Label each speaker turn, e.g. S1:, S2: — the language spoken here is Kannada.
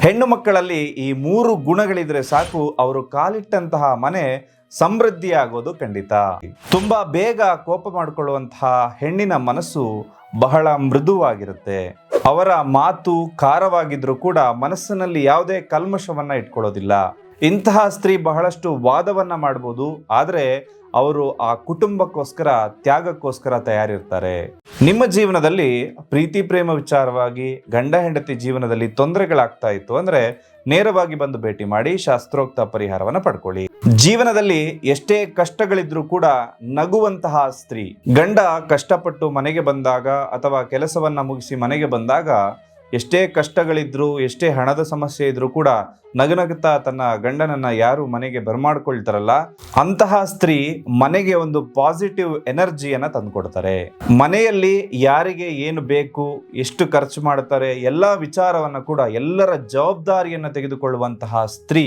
S1: ಹೆಣ್ಣು ಮಕ್ಕಳಲ್ಲಿ ಈ 3 ಗುಣಗಳಿದ್ರೆ ಸಾಕು, ಅವರು ಕಾಲಿಟ್ಟಂತಹ ಮನೆ ಸಮೃದ್ಧಿಯಾಗೋದು ಖಂಡಿತ. ತುಂಬಾ ಬೇಗ ಕೋಪ ಮಾಡಿಕೊಳ್ಳುವಂತಹ ಹೆಣ್ಣಿನ ಮನಸ್ಸು ಬಹಳ ಮೃದುವಾಗಿರುತ್ತೆ. ಅವರ ಮಾತು ಖಾರವಾಗಿದ್ರೂ ಕೂಡ ಮನಸ್ಸಿನಲ್ಲಿ ಯಾವುದೇ ಕಲ್ಮಶವನ್ನ ಇಟ್ಕೊಳ್ಳೋದಿಲ್ಲ. ಇಂತಹ ಸ್ತ್ರೀ ಬಹಳಷ್ಟು ವಾದವನ್ನ ಮಾಡ್ಬೋದು, ಆದರೆ ಅವರು ಆ ಕುಟುಂಬಕ್ಕೋಸ್ಕರ, ತ್ಯಾಗಕ್ಕೋಸ್ಕರ ತಯಾರಿರ್ತಾರೆ. ನಿಮ್ಮ ಜೀವನದಲ್ಲಿ ಪ್ರೀತಿ ಪ್ರೇಮ ವಿಚಾರವಾಗಿ ಗಂಡ ಹೆಂಡತಿ ಜೀವನದಲ್ಲಿ ತೊಂದರೆಗಳಾಗ್ತಾ ಇತ್ತು ಅಂದ್ರೆ ನೇರವಾಗಿ ಬಂದು ಭೇಟಿ ಮಾಡಿ ಶಾಸ್ತ್ರೋಕ್ತ ಪರಿಹಾರವನ್ನ ಪಡ್ಕೊಳ್ಳಿ. ಜೀವನದಲ್ಲಿ ಎಷ್ಟೇ ಕಷ್ಟಗಳಿದ್ರೂ ಕೂಡ ನಗುವಂತಹ ಸ್ತ್ರೀ, ಗಂಡ ಕಷ್ಟಪಟ್ಟು ಮನೆಗೆ ಬಂದಾಗ ಅಥವಾ ಕೆಲಸವನ್ನ ಮುಗಿಸಿ ಮನೆಗೆ ಬಂದಾಗ ಎಷ್ಟೇ ಕಷ್ಟಗಳಿದ್ರು, ಎಷ್ಟೇ ಹಣದ ಸಮಸ್ಯೆ ಇದ್ರೂ ಕೂಡ ನಗುನಗುತ್ತಾ ತನ್ನ ಗಂಡನನ್ನ ಯಾರು ಮನೆಗೆ ಬರ್ಮಾಡ್ಕೊಳ್ತಾರಲ್ಲ, ಅಂತಹ ಸ್ತ್ರೀ ಮನೆಗೆ ಒಂದು ಪಾಸಿಟಿವ್ ಎನರ್ಜಿಯನ್ನ ತಂದುಕೊಡ್ತಾರೆ. ಮನೆಯಲ್ಲಿ ಯಾರಿಗೆ ಏನು ಬೇಕು, ಎಷ್ಟು ಖರ್ಚು ಮಾಡ್ತಾರೆ, ಎಲ್ಲಾ ವಿಚಾರವನ್ನ ಕೂಡ, ಎಲ್ಲರ ಜವಾಬ್ದಾರಿಯನ್ನ ತೆಗೆದುಕೊಳ್ಳುವಂತಹ ಸ್ತ್ರೀ